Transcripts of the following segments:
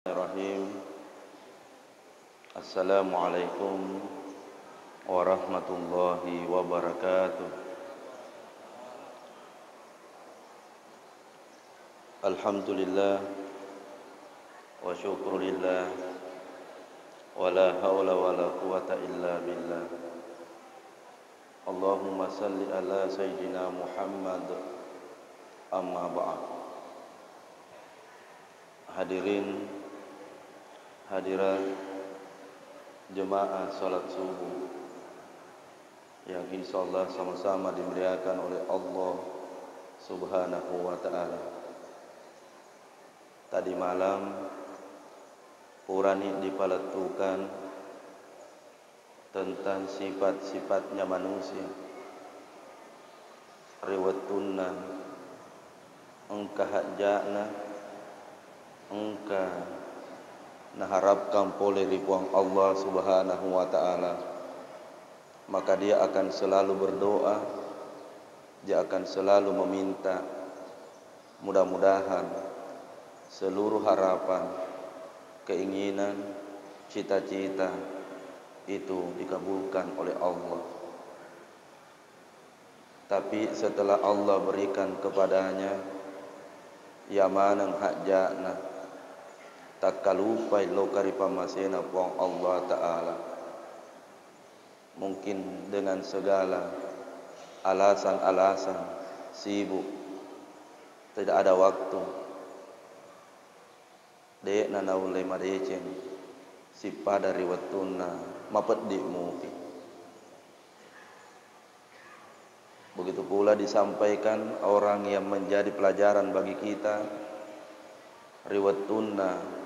Bismillahirrahmanirrahim. Assalamualaikum warahmatullahi wabarakatuh. Alhamdulillah wa syukrulillah wa la hawla wa la quwata illa billah. Allahumma salli ala sayyidina Muhammad. Amma ba'd. Hadirin hadirat jemaah salat subuh yang insyaallah sama-sama dimuliakan oleh Allah Subhanahu wa ta'ala. Tadi malam Purani dipaletukan tentang sifat-sifatnya manusia. Riwatunna engka hajana engka naharapkan oleh ribuan Allah Subhanahu wa ta'ala, maka dia akan selalu berdoa, dia akan selalu meminta, mudah-mudahan seluruh harapan, keinginan, cita-cita itu dikabulkan oleh Allah. Tapi setelah Allah berikan kepadanya yamanang hajana, tak kalupai lokari pamasena puang Allah Ta'ala. Mungkin dengan segala alasan-alasan sibuk, tidak ada waktu, dek nanaulai madeceng si pada riwatuna mapeddik mupi. Begitu pula disampaikan orang yang menjadi pelajaran bagi kita, riwatuna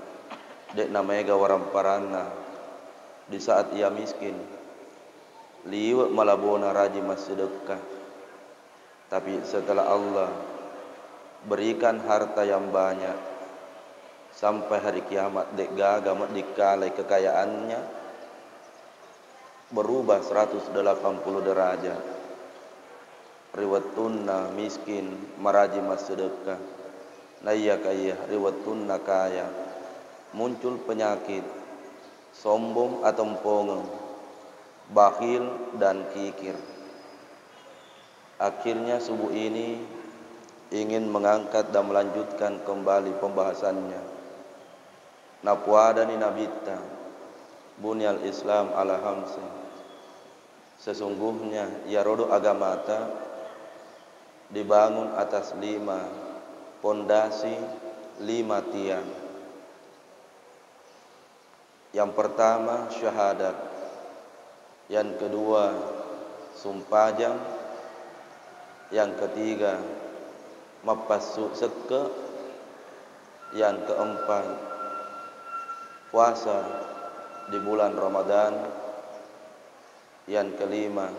dek namanya waramparana di saat ia miskin liwat malabona raji sedekah. Tapi setelah Allah berikan harta yang banyak, sampai hari kiamat dek gagam dikalai kekayaannya berubah 180 derajat. Riwatuna miskin maraji sedekah, naya kaya riwatuna kaya, muncul penyakit sombong atau empongeng, bakhil dan kikir. Akhirnya subuh ini ingin mengangkat dan melanjutkan kembali pembahasannya. Napuadani nabita bunyal Islam ala hamsin. Sesungguhnya ya rodo agamata dibangun atas 5 pondasi, 5 tiang. Yang pertama syahadat, yang kedua sumpajang, yang ketiga mapasu seke, yang keempat puasa di bulan Ramadan, yang kelima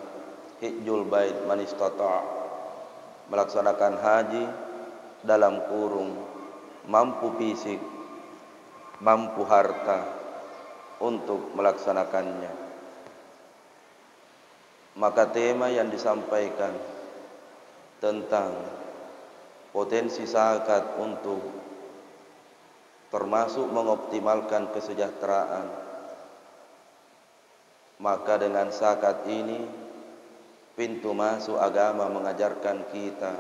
hijjul bait man istata', melaksanakan haji dalam kurung mampu fisik, mampu harta untuk melaksanakannya. Maka tema yang disampaikan tentang potensi zakat untuk termasuk mengoptimalkan kesejahteraan. Maka dengan zakat ini pintu masuk agama mengajarkan kita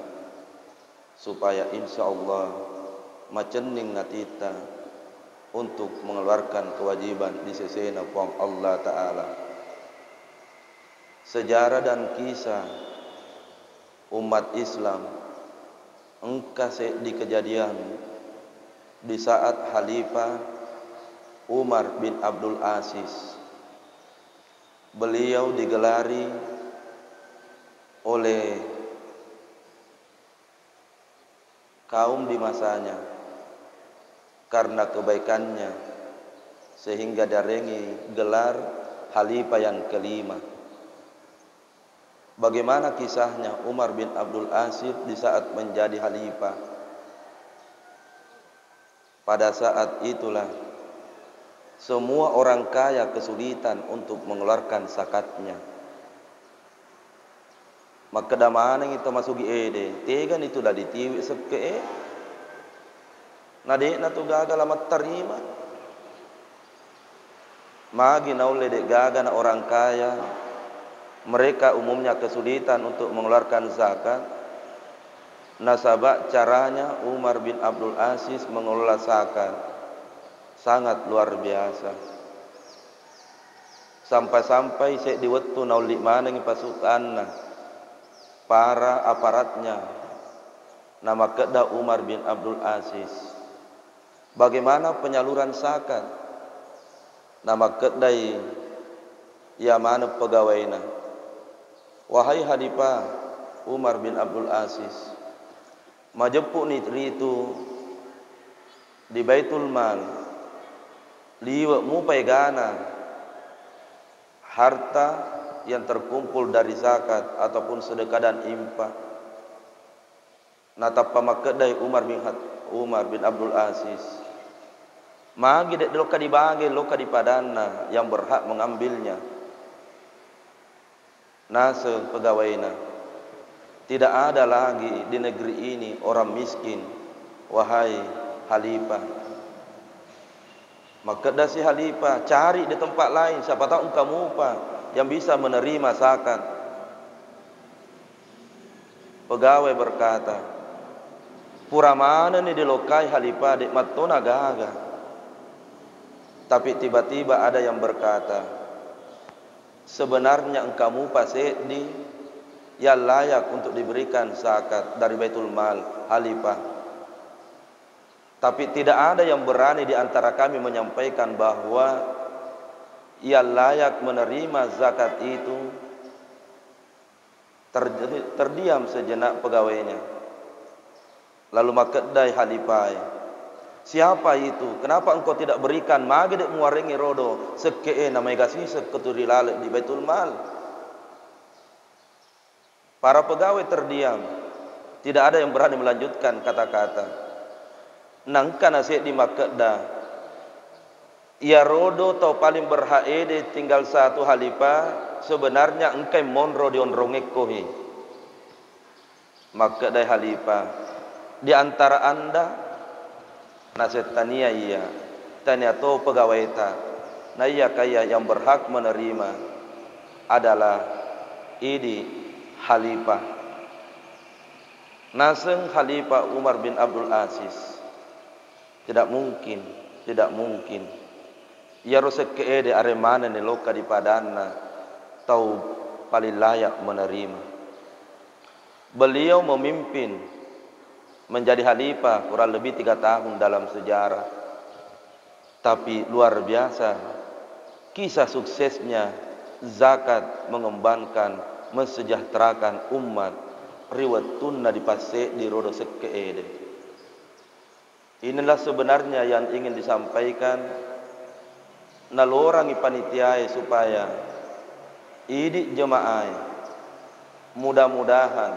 supaya insyaallah macening natita untuk mengeluarkan kewajiban di sisi puang Allah Ta'ala. Sejarah dan kisah umat Islam engkase di kejadian di saat Khalifah Umar bin Abdul Aziz. Beliau digelari oleh kaum di masanya karena kebaikannya, sehingga darengi gelar Khalifah yang kelima. Bagaimana kisahnya Umar bin Abdul Aziz di saat menjadi Khalifah? Pada saat itulah semua orang kaya kesulitan untuk mengeluarkan zakatnya. Maka damana itu masuk ede, tegan itulah ditiwi seke. Nadek na tu gagal amat terima. Magi naule dek gaga na orang kaya, mereka umumnya kesulitan untuk mengeluarkan zakat. Nasabak caranya Umar bin Abdul Aziz mengelola zakat sangat luar biasa. Sampai-sampai saya diwetu naulik mana ngi pasukanna, para aparatnya, nama kedah Umar bin Abdul Aziz. Bagaimana penyaluran zakat? Nama kedai ya mana pegawainya. Wahai Khalifah Umar bin Abdul Aziz, majepuk nitri itu di Baitul Mal, liwak mupai gana harta yang terkumpul dari zakat ataupun sedekah dan infak. Natap pamakedai Umar bin Abdul Aziz, magi dek loka dibagi loka dipadana yang berhak mengambilnya. Nase pegawainya, tidak ada lagi di negeri ini orang miskin, wahai Khalifah. Maka dasi Khalifah, cari di tempat lain, siapa tahu kamu yang bisa menerima zakat. Pegawai berkata, pura mana ni dilokai Khalifah dek matona gaga. Tapi tiba-tiba ada yang berkata, sebenarnya engkamu pasedi yang layak untuk diberikan zakat dari Baitul Mal, Khalifah. Tapi tidak ada yang berani di antara kami menyampaikan bahwa ia layak menerima zakat itu. Terdiam sejenak pegawainya. Lalu makedai Khalifah, siapa itu? Kenapa engkau tidak berikan magi dek muarengi rodo sekee namai kasih seketuri lale di Baitul Mal? Para pegawai terdiam. Tidak ada yang berani melanjutkan kata-kata. Nangka nasihat di makedda, ia rodo tau paling berhaede tinggal satu Khalifah, sebenarnya engkai monro di onrongekohi. Makedda Khalifah, di antara anda nasihat tania iya, tania to pegawai ta, na iya kaya yang berhak menerima adalah ini Khalifah. Naseng Khalifah Umar bin Abdul Aziz. Tidak mungkin. Ya rosek keede aremana ni loka di padana tau paling layak menerima. Beliau memimpin menjadi khalifah kurang lebih 3 tahun dalam sejarah. Tapi luar biasa kisah suksesnya zakat mengembangkan, mensejahterakan umat. Riwatun di pasek di rodo sekeede. Inilah sebenarnya yang ingin disampaikan nalorangi panitiai supaya idik jemaah mudah-mudahan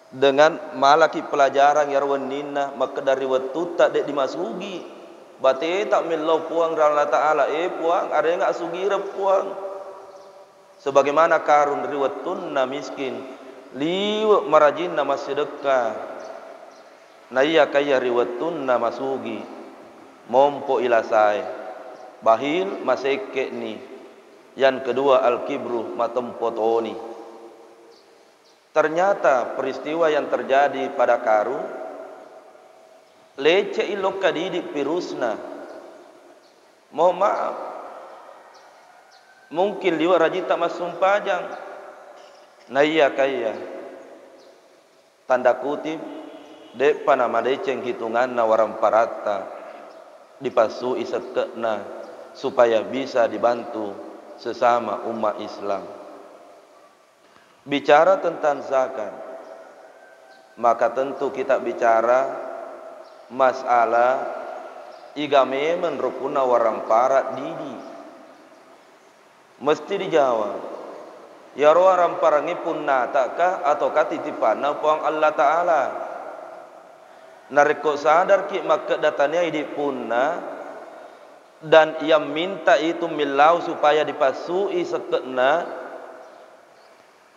dengan malaki pelajaran yarwanina maka dari waktu tak dek dimasugi bate tak milau puang Allah Ta'ala puang ada yang tak sugira puang sebagaimana karun riwatun miskin liwak marajin nama sedekah. Na iya kaya riwatun na masugi mompo ilasai bahil maseke ni. Yang kedua al-kibru matempotoni. Ternyata peristiwa yang terjadi pada karu lece ilok kadidik pirusna. Mohon maaf, mungkin liwa rajita masum pajang. Na iya kaya tanda kutip dek panama deceng hitungan na waram parata dipasui sekena supaya bisa dibantu sesama umat Islam. Bicara tentang zakat, maka tentu kita bicara masalah igame menrukuna waram parat didi. Mesti dijawab, ya waram parangi pun natakah atau katitipana puang Allah Ta'ala. Nareko sadar ki maka datanya ini punna dan ia minta itu milau supaya dipasui sekena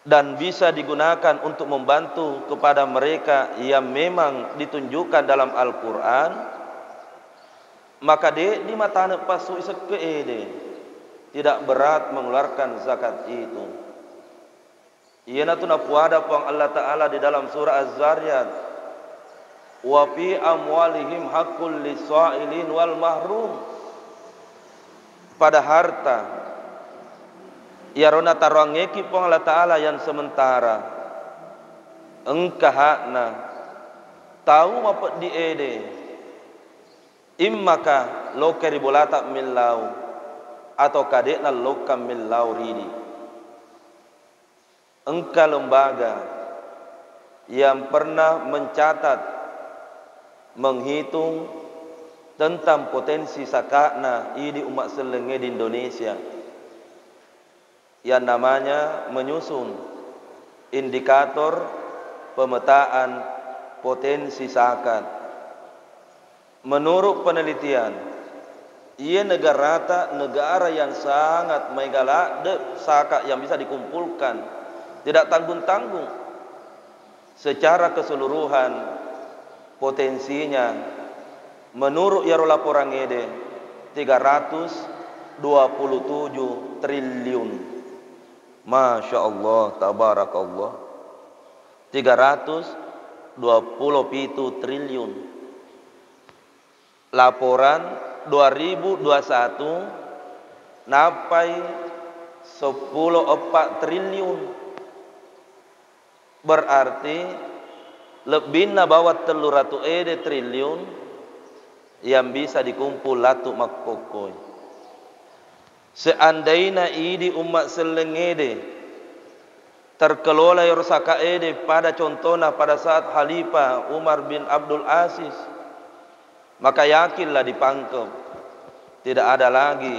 dan bisa digunakan untuk membantu kepada mereka yang memang ditunjukkan dalam Al-Quran, maka di mata pasui sekede tidak berat mengeluarkan zakat itu. Iyana tu napuada puang Allah Ta'ala di dalam surah Az-Zariyat, wa fi amwalihim haqqul lis-sa'ilin wal mahrum. Pada harta ya rona tarangeki puang Allah Ta'ala yang sementara engkah hakna tahu mapet di ede immaka lokeri bolata millau atau kadekna lokam millau ridi. Engkau lembaga yang pernah mencatat, menghitung tentang potensi sakana di umat selenge di Indonesia, yang namanya menyusun indikator pemetaan potensi zakat. Menurut penelitian, ia negara yang sangat megala de zakat yang bisa dikumpulkan, tidak tanggung-tanggung secara keseluruhan potensinya. Menurut yaro laporan ede 327 triliun. Masya Allah, tabarakallah. 327 triliun. Laporan 2021 napai 10,4 triliun. Berarti lebih na bawah 300 triliun yang bisa dikumpul latu makkokoi. Seandainya idi umat selengede terkelola yorsaka ede pada contohnya pada saat Khalifah Umar bin Abdul Aziz, maka yakinlah dipangkep tidak ada lagi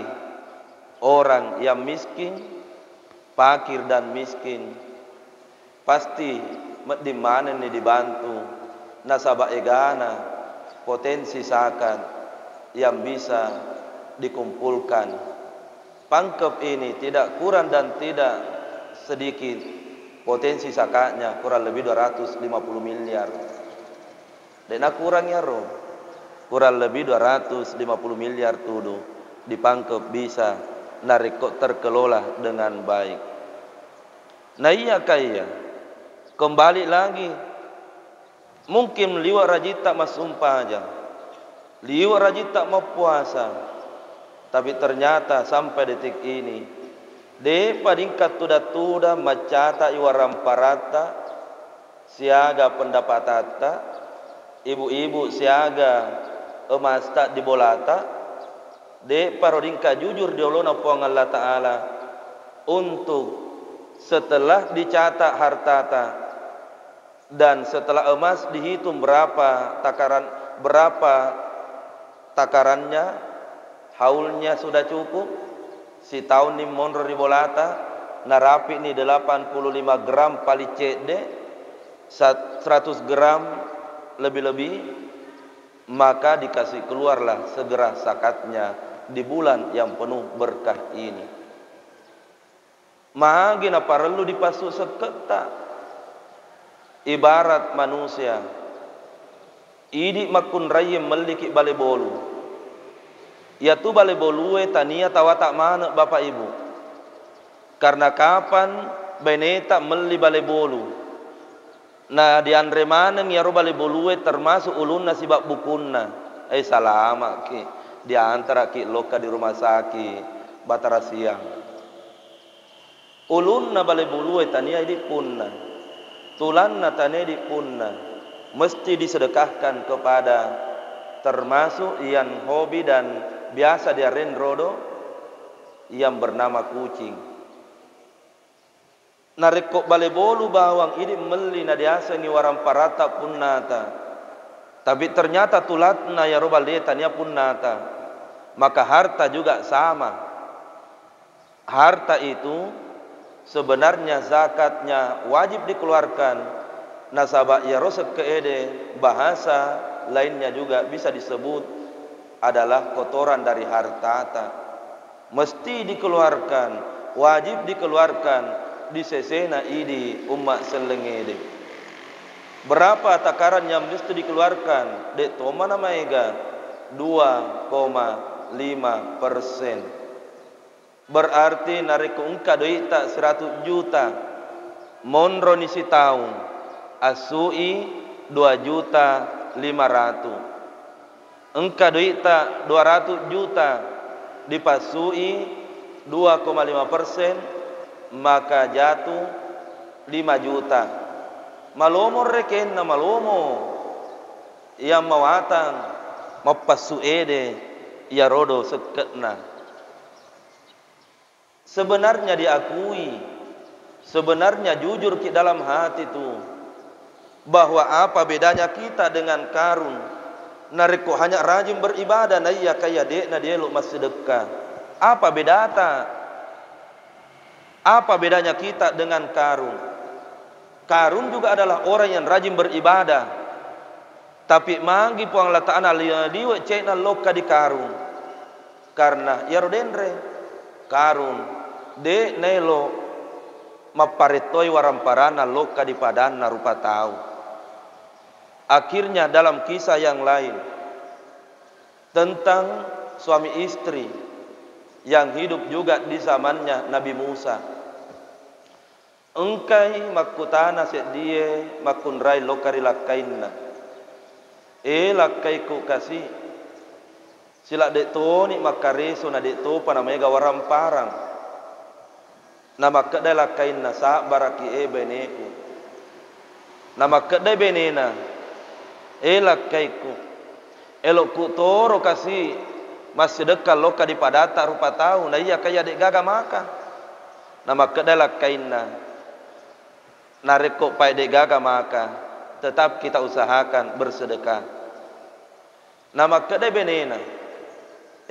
orang yang miskin, fakir dan miskin. Pasti di mana nih dibantu nasabah egana potensi zakat yang bisa dikumpulkan. Pangkep ini tidak kurang dan tidak sedikit potensi zakatnya, kurang lebih 250 miliar. Dan kurangnya roh, kurang lebih 250 miliar tuduh dipangkep bisa narik terkelola dengan baik. Nah iya kaya kembali lagi, mungkin liwat rajin tak masumpah aja, liwat rajin tak mau puasa, tapi ternyata sampai detik ini, de padingkat tuda macata iwaram parata, siaga pendapatata, ibu-ibu siaga emas tak dibolata, de parodingka jujur diolona puang Allah Ta'ala untuk setelah dicatat hartata dan setelah emas dihitung berapa takarannya, haulnya sudah cukup. Si tahun ni monro ribolata narapi ni 85 gram palicede 100 gram lebih-lebih, maka dikasih keluarlah segera zakatnya di bulan yang penuh berkah ini. Magina perlu dipasuk seketa. Ibarat manusia idi makun raya meliki bale bolu, ya tu bale bolue tania tawatak mana bapak ibu, karena kapan beneta meli bale bolu. Nah di andre mana ngiyaro bale bolue termasuk ulunna sibak bukunna. Salama ki di antara ki loka di rumah sakit Batara Siang. Ulunna bale bolue tania di punna, tulanna tania di punna, mesti disedekahkan kepada termasuk yang hobi dan biasa dia renrodo yang bernama kucing. Narikok bale bolu bawang ini meli na diasa ni waram parata punnata, tapi ternyata tulatna ya robaleta nia punnata, maka harta juga sama. Harta itu sebenarnya zakatnya wajib dikeluarkan. Nasabah ya rosek keede, bahasa lainnya juga bisa disebut adalah kotoran dari hartata, mesti dikeluarkan, wajib dikeluarkan di sesena idi umat selengede. Berapa takaran yang mesti dikeluarkan? Dek toma nama ega 2,5%. Berarti narik ungka doita 100 juta. Monro ni si tahun. Asui 2.500.000. Engka doita 200 juta dipasui 2,5%, maka jatuh 5 juta. Malomo reken na malomo. Yang mawatang mapasu ede ya rodo seketna. Sebenarnya diakui, sebenarnya jujur di dalam hati itu, bahwa apa bedanya kita dengan Karun? Nariko hanya rajin beribadah, na iya kaya dek na dia lu masih sedekah. Apa bedata? Apa bedanya kita dengan Karun? Karun juga adalah orang yang rajin beribadah, tapi manggi puang lataan aliadiwa cina loka di Karun, karena ya rodendre Karun de nelo maparetoi waramparana loka di padana rupa tahu. Akhirnya dalam kisah yang lain tentang suami istri yang hidup juga di zamannya Nabi Musa. Engkai makutana sedie makunrai lokari lakainna. Lakaiku kasih sila dek to ni makareso na dek to panamega waramparang. Nama kedai lakain nasa baraki beneku. Nama kedai benena lakaiku. Elok ku toro kasih masih dekat loka di padata rupa tahu. Na iya kaya dek gaga maka. Nama kedai lakain nareko pai dek gaga maka. Tetap kita usahakan bersedekah. Nama kedai benena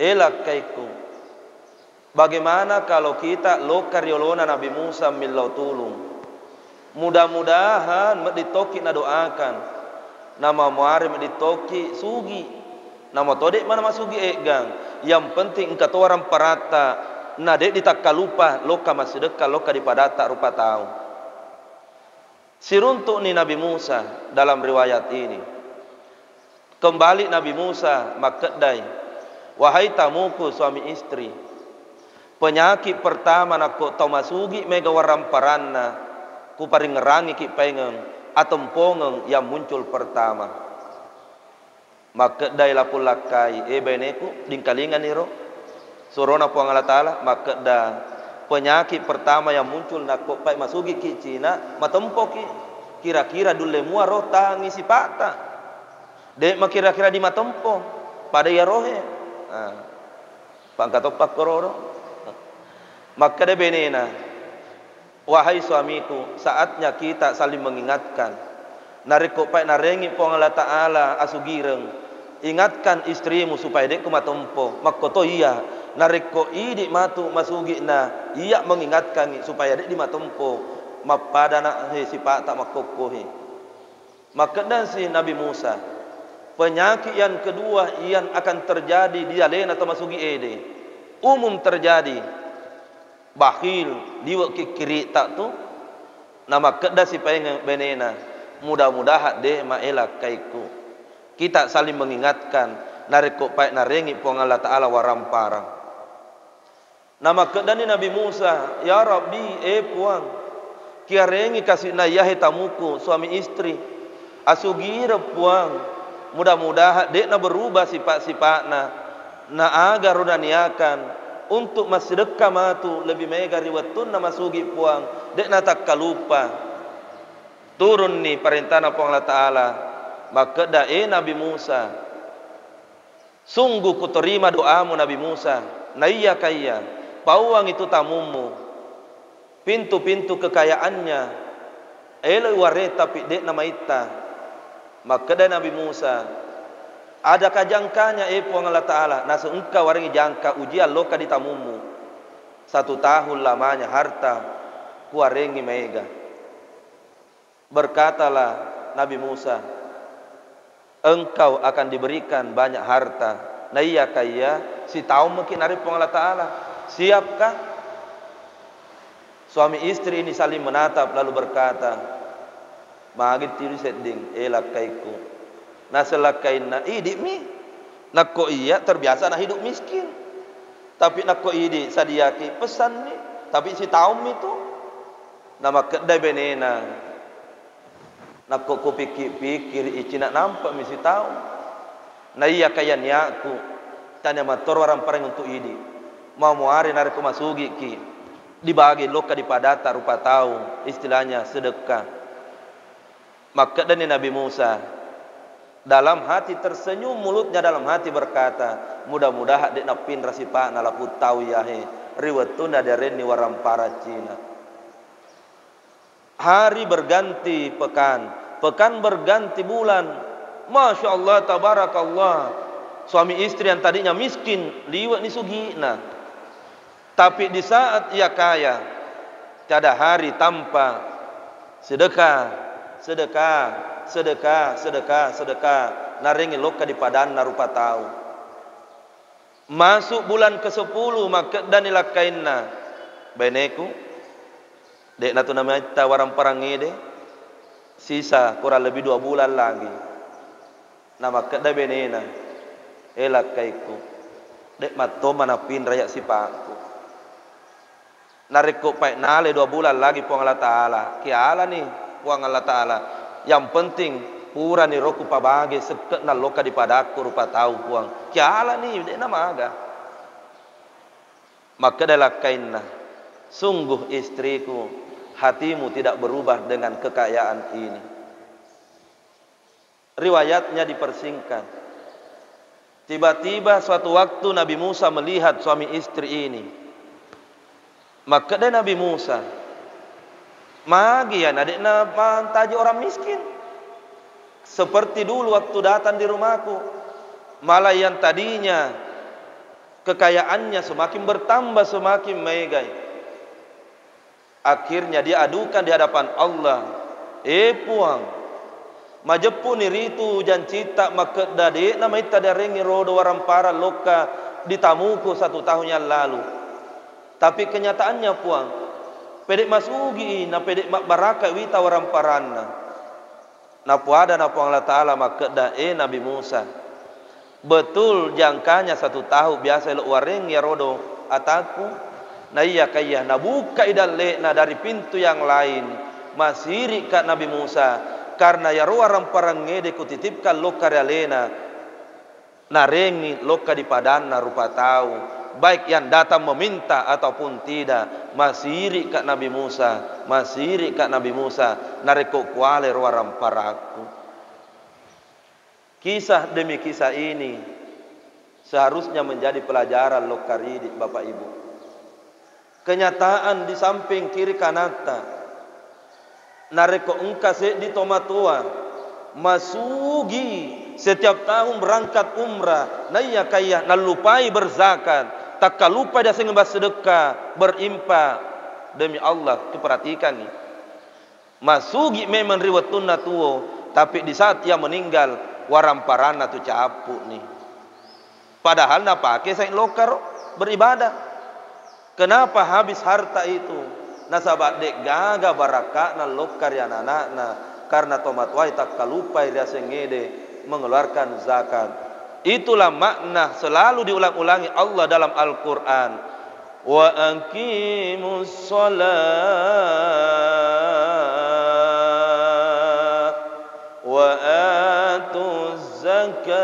lakaiku. Bagaimana kalau kita lokariolona Nabi Musa millau tulung? Mudah-mudahan meditoki na doakan. Nama muari meditoki sugi. Nama todek mana masugi egang. Yang penting engkau orang parata. Na dek ditakka lupa loka masedekah loka di padata rupa tahu. Siruntuk ni Nabi Musa dalam riwayat ini. Kembali Nabi Musa makedai. Wahai tamuku suami istri, penyakit pertama nak tau masugi mega waramparana ku paring ngerangi ki pengen atempongeng yang muncul pertama. Maka dai lapul lakai beneku dingkalingan iro surona puang Allah Taala. Maka da penyakit pertama yang muncul nak pai masugi ki Cina matempo ki kira-kira dule mua rota ngisi pata dek makira-kira di matempo pada ya rohe pangkatopak kororo. Maka de benena, wahai suamiku, saatnya kita saling mengingatkan. Nariko pai narengi po Allah Taala asugireng. Ingatkan istrimu supaya dek kumatompo. Makoto iya, nariko idi matu masugi na iya mengingatkan supaya dek di matompo. Mapada na sifat tak makokohi. Maka dan si Nabi Musa, penyakit yang kedua yang akan terjadi di alena atau masugi ede, umum terjadi. Bakhil diwa kiri tak tu nama kedah si pengen benena. Mudah-mudahan deh maela kaiku. Kita saling mengingatkan nariko pai narengi puang Allah Taala waramparang. Nama kedah ni Nabi Musa, ya Rabbi puang kiarengi kasih na yahe tamuku suami istri asugira puang. Mudah-mudahan dek na berubah sifat-sifatna na agar rudaniakan untuk masdekah matu lebih mega riwatun na masugi puang dek na tak kalupa turun ni perintah puang Allah Taala. Maka dae Nabi Musa, sungguh ku terima doamu Nabi Musa. Na iya kaya pauang itu tamumu, pintu-pintu kekayaannya ele ware tapi dek na maita. Maka dae Nabi Musa, adakah jangkanya puang Allah Ta'ala nasu engkau waringi jangka ujian loka di tamumu 1 tahun lamanya harta kuarengi mega. Berkatalah Nabi Musa, engkau akan diberikan banyak harta. Nah iya kaya si tahu mungkin hari puang Allah Ta'ala. Siapkah? Suami istri ini saling menatap lalu berkata, magit tiru seding lakaiku naselakain na idimi nakko iya terbiasa na hidup miskin. Tapi nak ko idi sadiaki pesan ni. Tapi si taum itu nama kedai benena. Nak ko pikir ici nak nampak misi taum. Na iya kaya niaku. Tanya motor orang pareng untuk idi. Mau muari narik ko masugi ki. Dibagi loka di padata rupa tahu. Istilahnya sedekah. Maka dan Nabi Musa dalam hati tersenyum, mulutnya dalam hati berkata, mudah-mudahan dek napin rasipa nalapu tahu yahe riwatuna dareni waram para Cina. Hari berganti pekan, pekan berganti bulan. Masya Allah, tabarakallah. Suami istri yang tadinya miskin, liwat ni sugina. Tapi di saat ia kaya, tiada hari tanpa sedekah. Sedekah, sedekah, sedekah, sedekah. Naringi loka di padan narupa tahu. Masuk bulan ke-10 maka danilah kainna. Beneku. Dek natu namanya tawaran perang ide. Sisa kurang lebih 2 bulan lagi. Nama kedai benena. Elak kaiku. Dek mato manapin rakyat sipaku. Narikku paik nale 2 bulan lagi puang Allah Ta'ala. Kiala nih. Puang Allah Ta'ala. Yang penting pura ni roku pabage seket na loka di padaku rupa tahu puang. Kiala ni dek nama aga. Maka adalah kainna. Sungguh istriku, hatimu tidak berubah dengan kekayaan ini. Riwayatnya dipersingkat. Tiba-tiba suatu waktu Nabi Musa melihat suami istri ini. Maka dia Nabi Musa magian adik na mantaji orang miskin. Seperti dulu waktu datang di rumahku. Malah yang tadinya kekayaannya semakin bertambah, semakin megai. Akhirnya dia adukan di hadapan Allah. Puang. Majepun iritu jan cita maket dade nama ita darengi rodo waram para loka ditamuku 1 tahun yang lalu. Tapi kenyataannya puang. Pedek masugi na pedek mak baraka wita waram paranna. Na puada na puang Allah Ta'ala makeda Nabi Musa. Betul jangkanya 1 tahun biasa lo wareng ya rodo ataku. Na iya kaya na buka idale na dari pintu yang lain. Masiri kat Nabi Musa. Karena ya waram parang ngede kutitipkan loka realena. Na rengi loka di padanna rupa tahu. Baik yang datang meminta ataupun tidak, masiri kat Nabi Musa, masiri kat Nabi Musa, nareko kuale waram paraku. Kisah demi kisah ini seharusnya menjadi pelajaran lokaridi Bapak Ibu. Kenyataan di samping kiri kanata, nareko engkase di tomatua, masugi setiap tahun berangkat umrah, naya kaya nalupai berzakat. Tak lupa dia sengembah sedekah, berimpa demi Allah. Keperhatikan ni. Masugi memang riwatun tuo, tapi di saat ia meninggal waramparana tu capuk ni. Padahal nak pakai saing lokar beribadah. Kenapa habis harta itu? Nasabat dek gaga baraka na lokar ya anak-anak karena tomat wai tak lupa dia sengede mengeluarkan zakat. Itulah makna selalu diulang-ulangi Allah dalam Al-Quran. Wa aqimus salat wa atuz zakat.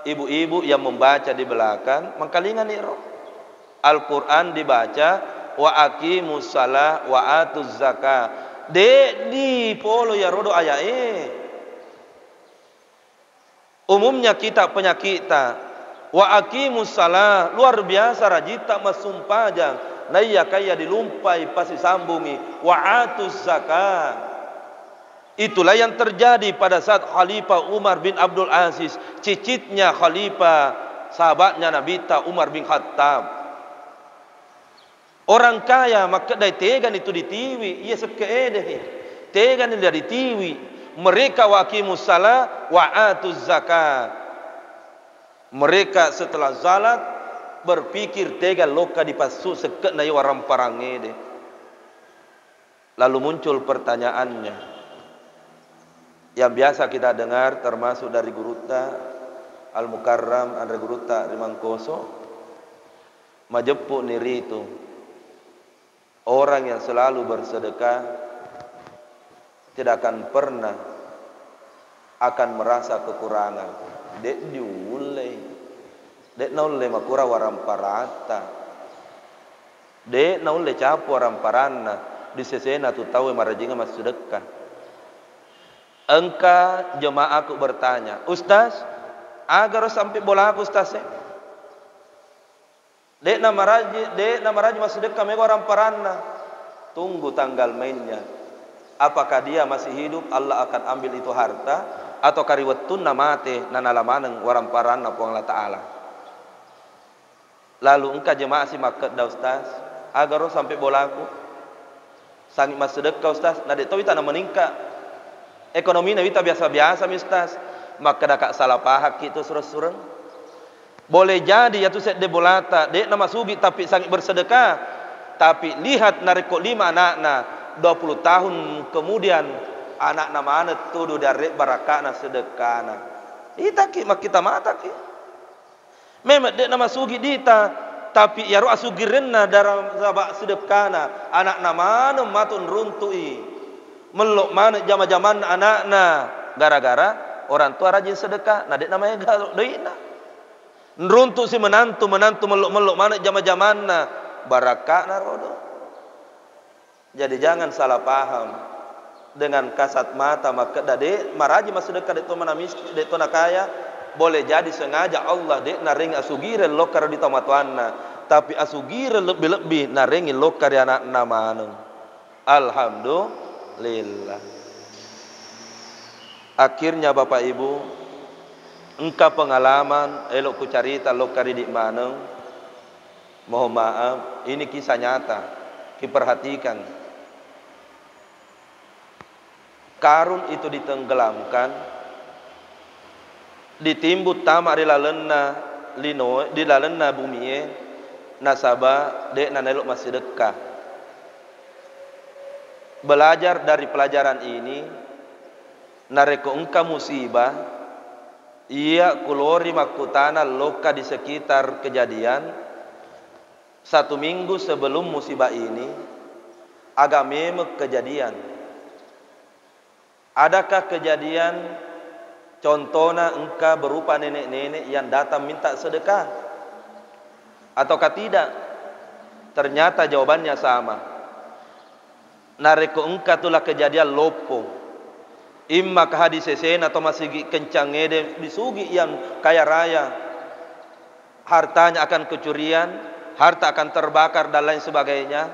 Ibu-ibu yang membaca di belakang mengkalingan iroh. Al-Quran dibaca wa aqimus salat wa atuz zakat. Dek di polo ya rodo ayat umumnya kita penyakita wa aqimus salah luar biasa rajita masumpajang naya kaya dilumpai pasti sambungi wa atuz zakat. Itulah yang terjadi pada saat Khalifah Umar bin Abdul Aziz, cicitnya Khalifah sahabatnya Nabi Umar bin Khattab. Orang kaya maka dai tegan itu ditiwi, ia sekeede tegan dia ditiwi. Mereka waqimus salat wa atuz zakat. Mereka setelah salat berpikir tegal loka dipasu seket na waram parangede. Lalu muncul pertanyaannya yang biasa kita dengar termasuk dari guru ta, Al-Mukarram Andre Guruta Rimangkoso majepuk niri itu orang yang selalu bersedekah tidak akan pernah akan merasa kekurangan. Dek diulai, dek naulai makura waram parata, dek naulai capu waram parana di sesena tu tahu marajinga mas sedekah. Engka jemaah aku bertanya, Ustaz, agar sampai bola aku Ustaz dek nama raji mas sedekah mego waram parana. Tunggu tanggal mainnya. Apakah dia masih hidup, Allah akan ambil itu harta, atau kariwetun namate nanalamaneng waram paranna po Allah Ta'ala. Lalu engkau jemaah si maket dah Ustaz, agar sampai bolaku sangit mas sedekah Ustaz, nadik tahu kita meningkat ekonomi nabi kita biasa-biasa mi Ustaz, maka dah kak salah pahak itu surang-surang. Boleh jadi ya tu set de bolata, dek nama sugi tapi sangit bersedekah, tapi lihat narikok 5 anak-anak 20 tahun kemudian anak nama anak tuduh dari barakana sedekana. Ita ki mak kita mata ki. Memang dek nama sugi dita tapi ya ro asugirenna dalam sabak sedekana anak nama anu matun runtui. Melok mana jama-jaman anakna gara-gara orang tua rajin sedekah. Nah dek namanya galok deina. Runtuk si menantu melok-melok mana jama-jamanna barakana rodo. Jadi jangan salah paham dengan kasat mata maka dade maraji mas sedekah deto mana miskin deto nakaya boleh jadi sengaja Allah dek naring asugire lokar di tamatuanna tapi asugire lebih naringi lokar anak namanu. Alhamdulillah. Akhirnya Bapak Ibu, engkau pengalaman elok ku carita lokar di mana. Mohon maaf, ini kisah nyata. Diperhatikan. Karun itu ditenggelamkan, ditimbut tamak di lalena lino di lalena bumi nasabah dek nanelok masih dekat. Belajar dari pelajaran ini, nareko engkau musibah, ia kulori makutana loka di sekitar kejadian 1 minggu sebelum musibah ini, agak memang kejadian. Adakah kejadian contohnya engkau berupa nenek-nenek yang datang minta sedekah? Ataukah tidak? Ternyata jawabannya sama. Nareko engkau itulah kejadian lopo. Imma ke hadis sesen atau masih kencang ngede disugi yang kaya raya. Hartanya akan kecurian, harta akan terbakar dan lain sebagainya.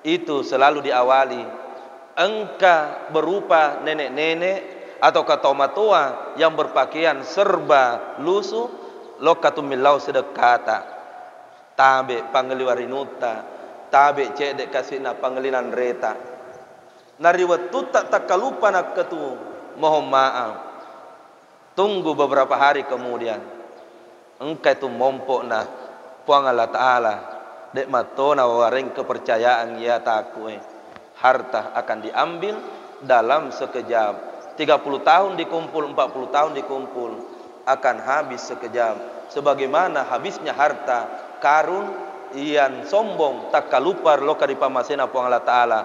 Itu selalu diawali engkau berupa nenek-nenek atau katomatua yang berpakaian serba lusuh lokatum milau sedekata tabe pangeliwarinuta tabe cedek kasina pangelinan reta nariwatu tak kalupa nak ketu. Mohon maaf, tunggu beberapa hari kemudian engkau itu mompok na puang Allah Ta'ala dek matona waring kepercayaan ya takue harta akan diambil dalam sekejap. 30 tahun dikumpul, 40 tahun dikumpul, akan habis sekejap. Sebagaimana habisnya harta karun yang sombong tak kalupar loka di pamasena puang Allah Ta'ala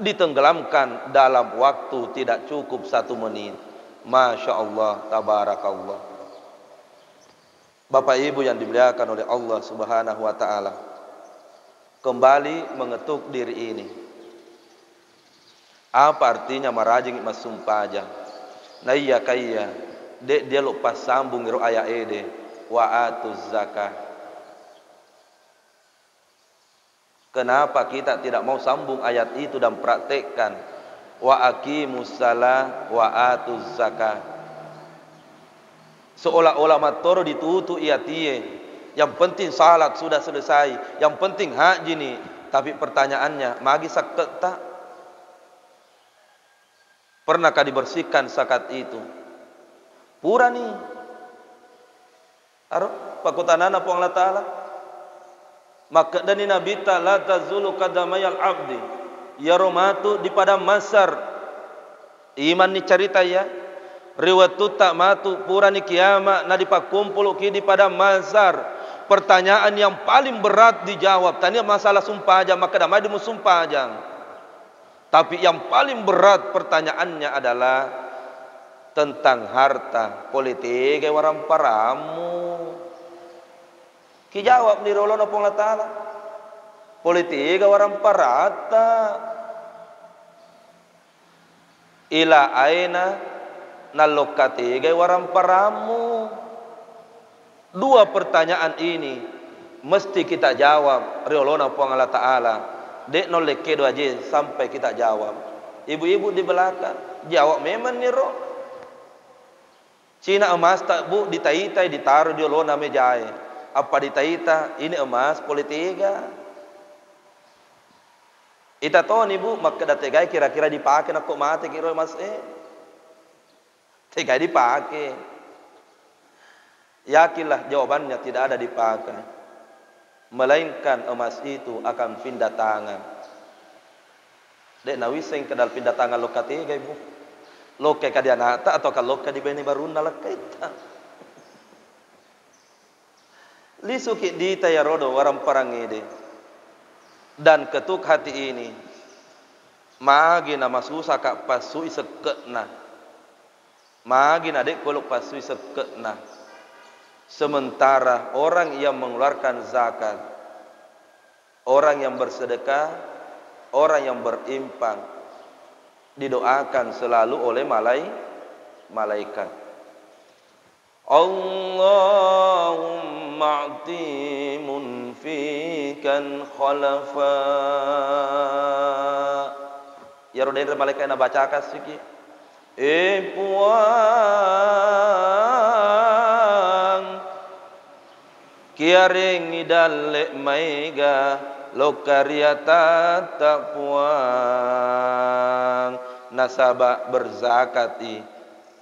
ditenggelamkan dalam waktu tidak cukup 1 menit. Masya Allah, tabarakallah. Bapak Ibu yang dimuliakan oleh Allah Subhanahu wa Ta'ala, kembali mengetuk diri ini. Apa artinya marajing mas sumpaja? Nah iya kaya dek dia lupa sambung iro ayat ede wa atuz zakah. Kenapa kita tidak mau sambung ayat itu dan praktekkan wa aqimus shalah wa atuz zakah? Seolah-olah matoro ditutu ia tie. Yang penting salat sudah selesai, yang penting haji nih. Tapi pertanyaannya, magi sakit tak? Pernahkah dibersihkan zakat itu? Pura nih. Aro pakutanana po Allah Ta'ala. Maka dani Nabi la tazulu qadamayal abdi yaromatu di pada masar. Iman ni cerita ya. riwayat tu tak matu purani kiamat na dipakumpul ki di pada mazar. Pertanyaan yang paling berat dijawab. Tanya masalah sumpah ajang, maka damai dimu sumpah ajang. Tapi yang paling berat pertanyaannya adalah tentang harta politik waram paramu. Ki jawab di rolona pong latala. Politik waram parata. Ila aina nalokati waram paramu. Dua pertanyaan ini mesti kita jawab. Riolona puang Allah Ta'ala. Dek nolek kedo aja sampai kita jawab. Ibu-ibu di belakang jawab memang nih roh. Cina emas tak bu ditaitai ditaruh di lona mejai. Apa ditaita? Ini emas politika. Ita tahu nih bu, maka dategai kira-kira dipakai nak kok mati kira emas tegai dipakai. Yakinlah jawabannya tidak ada dipakai, melainkan emas itu akan pindah tangan. Dek nawiseng kedal pindah tangan loka tiga ibu, loka kadia nata atau kalau loka di beni baruna lakaita. Lisuki di tayarodo waram parang ide dan ketuk hati ini, magi nama susah kak pasui seketna, magi nadek kolok pasui seketna. Sementara orang yang mengeluarkan zakat, orang yang bersedekah, orang yang berinfak didoakan selalu oleh malaikat. Allahumma a'ti munfikan khalafa. Ya rodain malaikat na baca kasiki. Kiaring idalek maiga lokariata tak puang. Nasabah berzakati,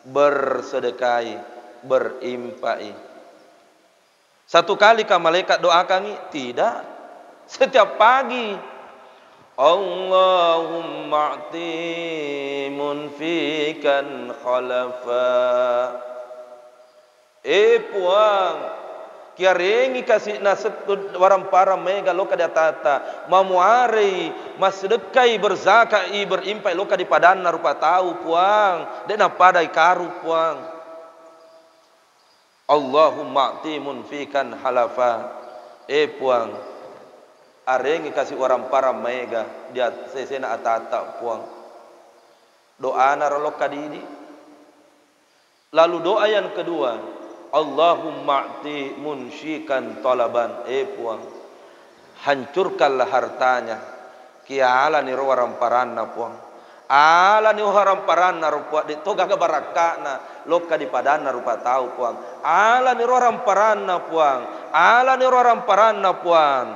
bersedekai, berimpai. Satu kali kah malaikat doakan? Tidak. Setiap pagi. Allahumma a'ti munfikan khalafa. Puang. Kiarengi kasih nasetud waram para mega loka di atata mamuari masdekai berzakai berimpai loka di padana rupa tahu puang dena padai karu puang. Allahumma a'ti munfikan halafa. Puang arengi kasih waram para mega di sesena atata puang doa naro loka didi. Lalu doa yang kedua, Allahumma a'ti munsyikan talaban. Puang hancurkanlah hartanya kiala ni rowaram paranna puang ala ni waram paranna rupa di toga ke barakana loka di padana rupa tahu puang ala ni rowaram paranna puang ala ni rowaram paranna puang.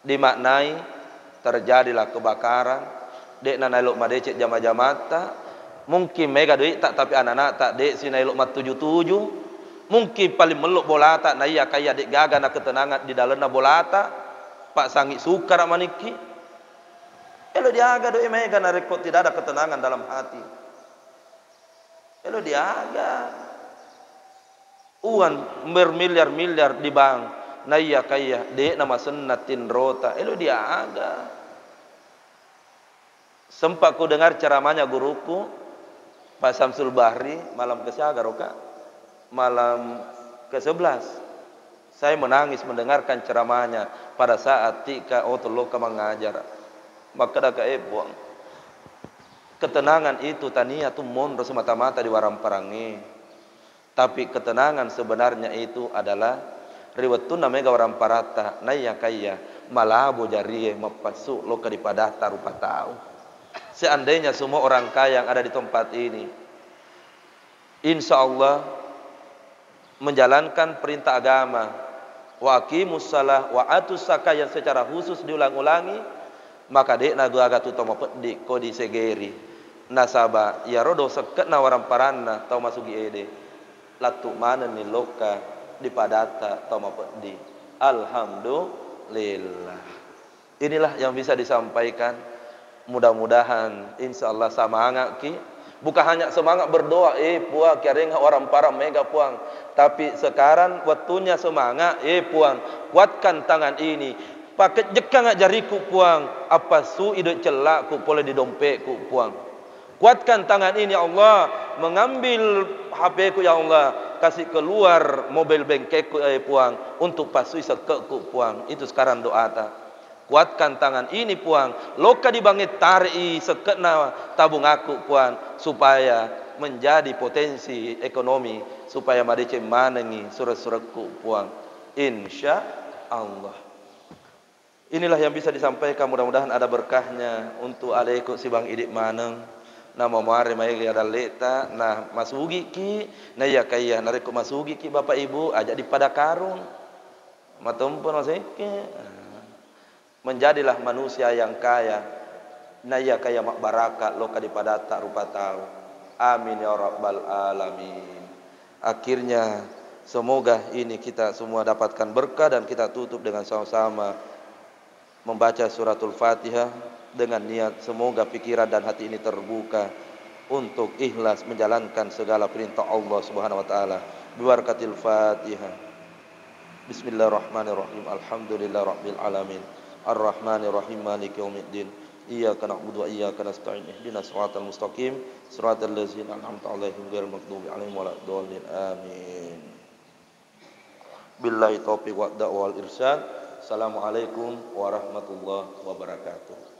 Dimaknai terjadilah kebakaran dek nanai lok madecek jama-jamata. Mungkin mega duit tak tapi anak-anak tak dek sinai lok mat 77. Mungkin paling meluk bolata na iya kaya dek gaga na ketenangan di dalamna bolata. Pak sangi sukar maniki. Elo diaga doe mega na rekod tidak ada ketenangan dalam hati. Elo diaga. Uang bermiliar-miliar di bank. Na iya kaya dek nama senatin rota. Elo diaga. Sempat ku dengar ceramahnya guruku Pak Samsul Bahri malam ke-11 roka. Malam ke-11 saya menangis mendengarkan ceramahnya pada saat tika otoloka mengajar. Maka dah buang. Ketenangan itu tania tu monro semata-mata di waram parangi. Tapi ketenangan sebenarnya itu adalah riwatuna mega waram parata naya kaya malabo jarie mapasu loka di padata rupa tahu. Seandainya semua orang kaya yang ada di tempat ini, insya Allah menjalankan perintah agama, wa aqimus shalah wa atus zakah yang secara khusus diulang-ulangi, maka dek nagu agatu tomo pedik kodi segeri nasaba ya rodo seket na waram paranna tau masuki ede latu mana ni loka di padata tomo pedik. Alhamdulillah. Inilah yang bisa disampaikan. Mudah-mudahan insya Allah semangat ki Bukan hanya semangat berdoa, puang, kira orang para mega puang. Tapi sekarang waktunya semangat, puang, kuatkan tangan ini. Pakai jekang jariku puang, apa su ide celakku boleh di dompetku puang. Kuatkan tangan ini ya Allah, mengambil HP ku ya Allah, kasih keluar mobil bengkekku puang, untuk pasui sekekku puang. Itu sekarang doa ta. Kuatkan tangan ini puang, loka dibangit tari sekena tabung aku puang, supaya menjadi potensi ekonomi, supaya madece manengi surat-suratku puang. Insya Allah. Inilah yang bisa disampaikan, mudah-mudahan ada berkahnya untuk adekku si Bang Idik Maneng. Nama mare mai ada leta, nah masugi ki, nah ya kaya nareku masugi ki Bapak Ibu ajak di pada karun. Matumpun maseke. Menjadilah manusia yang kaya, naya kaya mak barakat loka di padata rupa tahu. Amin ya rabbal alamin. Akhirnya semoga ini kita semua dapatkan berkah, dan kita tutup dengan sama-sama membaca suratul Fatihah dengan niat semoga pikiran dan hati ini terbuka untuk ikhlas menjalankan segala perintah Allah Subhanahu wa taala. Bibarakatil Fatihah. Bismillahirrahmanirrahim. Alhamdulillahirabbil alamin. Ar-Rahmanir Rahim, Maliki Yaumiddin. Iyyaka na'budu wa iyyaka nasta'in. Ihdinas siratal mustaqim, siratal ladzina an'amta 'alaihim ghairil maghdubi 'alaihim waladdallin. Amin. Billahi taufiq wa wal irsyad. Assalamualaikum warahmatullahi wabarakatuh.